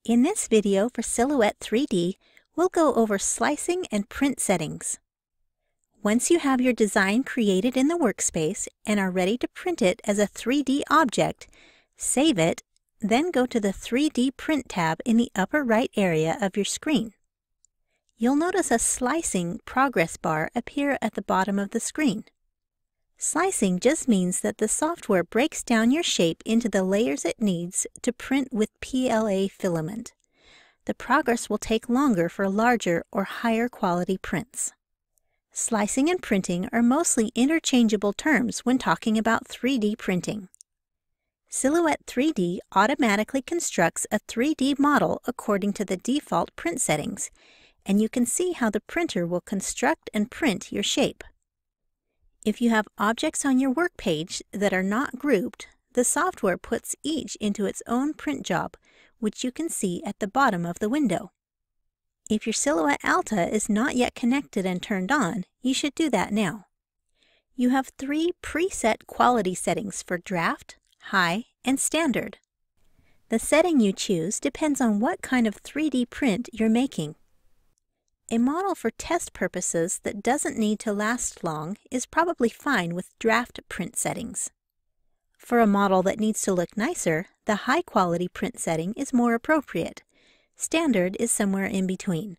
In this video for Siluet 3D, we'll go over slicing and print settings. Once you have your design created in the workspace and are ready to print it as a 3D object, save it, then go to the 3D Print tab in the upper right area of your screen. You'll notice a slicing progress bar appear at the bottom of the screen. Slicing just means that the software breaks down your shape into the layers it needs to print with PLA filament. The progress will take longer for larger or higher quality prints. Slicing and printing are mostly interchangeable terms when talking about 3D printing. Siluet 3D automatically constructs a 3D model according to the default print settings, and you can see how the printer will construct and print your shape. If you have objects on your work page that are not grouped, the software puts each into its own print job, which you can see at the bottom of the window. If your Siluet Alta is not yet connected and turned on, you should do that now. You have 3 preset quality settings for draft, high, and standard. The setting you choose depends on what kind of 3D print you're making. A model for test purposes that doesn't need to last long is probably fine with draft print settings. For a model that needs to look nicer, the high-quality print setting is more appropriate. Standard is somewhere in between.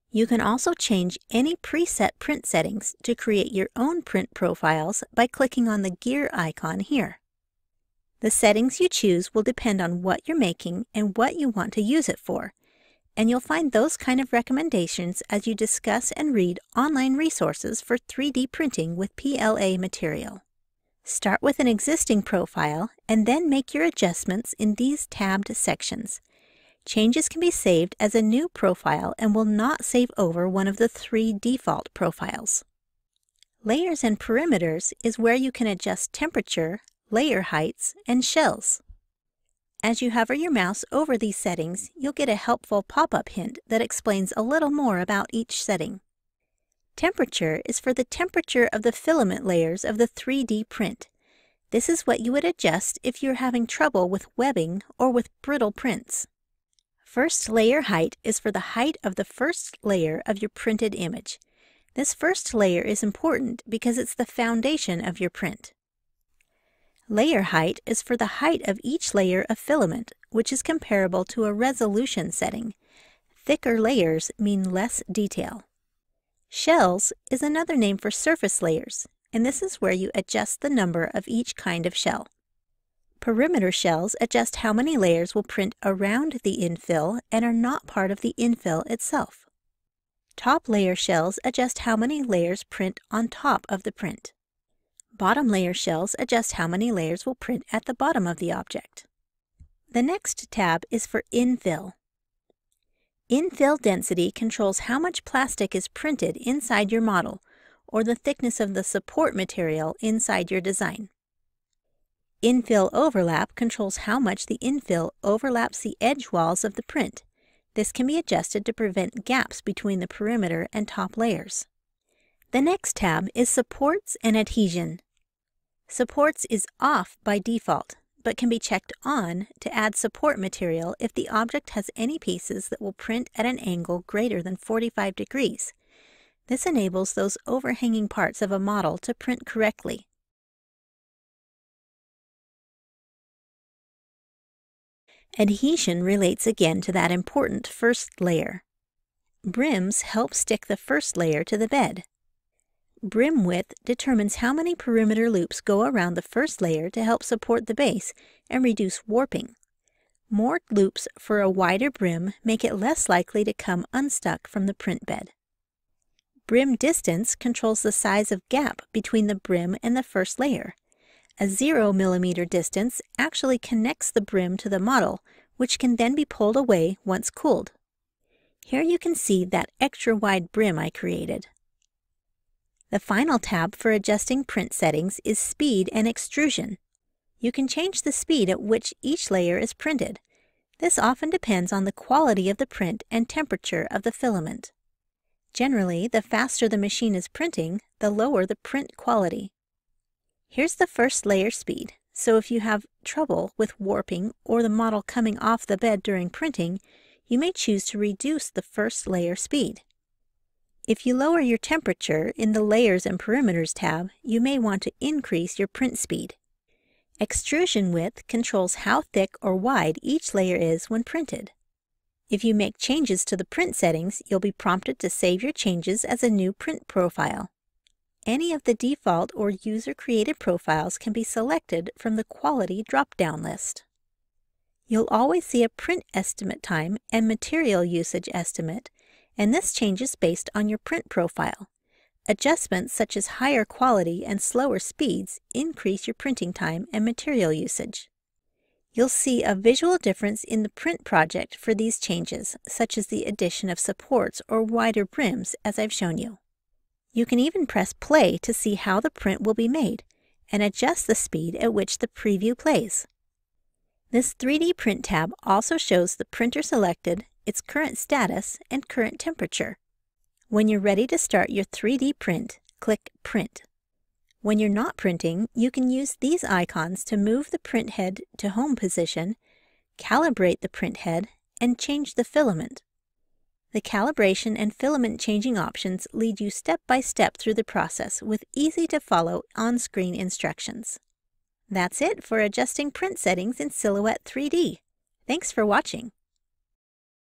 You can also change any preset print settings to create your own print profiles by clicking on the gear icon here. The settings you choose will depend on what you're making and what you want to use it for, and you'll find those kind of recommendations as you discuss and read online resources for 3D printing with PLA material. Start with an existing profile and then make your adjustments in these tabbed sections. Changes can be saved as a new profile and will not save over one of the 3 default profiles. Layers and perimeters is where you can adjust temperature, layer heights, and shells. As you hover your mouse over these settings, you'll get a helpful pop-up hint that explains a little more about each setting. Temperature is for the temperature of the filament layers of the 3D print. This is what you would adjust if you're having trouble with webbing or with brittle prints. First layer height is for the height of the first layer of your printed image. This first layer is important because it's the foundation of your print. Layer height is for the height of each layer of filament, which is comparable to a resolution setting. Thicker layers mean less detail. Shells is another name for surface layers, and this is where you adjust the number of each kind of shell. Perimeter shells adjust how many layers will print around the infill and are not part of the infill itself. Top layer shells adjust how many layers print on top of the print. Bottom layer shells adjust how many layers will print at the bottom of the object. The next tab is for infill. Infill density controls how much plastic is printed inside your model, or the thickness of the support material inside your design. Infill overlap controls how much the infill overlaps the edge walls of the print. This can be adjusted to prevent gaps between the perimeter and top layers. The next tab is supports and adhesion. Supports is off by default, but can be checked on to add support material if the object has any pieces that will print at an angle greater than 45 degrees. This enables those overhanging parts of a model to print correctly. Adhesion relates again to that important first layer. Brims help stick the first layer to the bed. Brim width determines how many perimeter loops go around the first layer to help support the base and reduce warping. More loops for a wider brim make it less likely to come unstuck from the print bed. Brim distance controls the size of gap between the brim and the first layer. A 0 mm distance actually connects the brim to the model, which can then be pulled away once cooled. Here you can see that extra wide brim I created. The final tab for adjusting print settings is speed and extrusion. You can change the speed at which each layer is printed. This often depends on the quality of the print and temperature of the filament. Generally, the faster the machine is printing, the lower the print quality. Here's the first layer speed. So if you have trouble with warping or the model coming off the bed during printing, you may choose to reduce the first layer speed. If you lower your temperature in the Layers and Perimeters tab, you may want to increase your print speed. Extrusion width controls how thick or wide each layer is when printed. If you make changes to the print settings, you'll be prompted to save your changes as a new print profile. Any of the default or user-created profiles can be selected from the Quality drop-down list. You'll always see a print estimate time and material usage estimate, and this changes based on your print profile. Adjustments such as higher quality and slower speeds increase your printing time and material usage. You'll see a visual difference in the print project for these changes, such as the addition of supports or wider brims, as I've shown you. You can even press play to see how the print will be made and adjust the speed at which the preview plays. This 3D Print tab also shows the printer selected, its current status, and current temperature. When you're ready to start your 3D print, click Print. When you're not printing, you can use these icons to move the print head to home position, calibrate the print head, and change the filament. The calibration and filament changing options lead you step by step through the process with easy-to-follow on-screen instructions. That's it for adjusting print settings in Siluet 3D. Thanks for watching.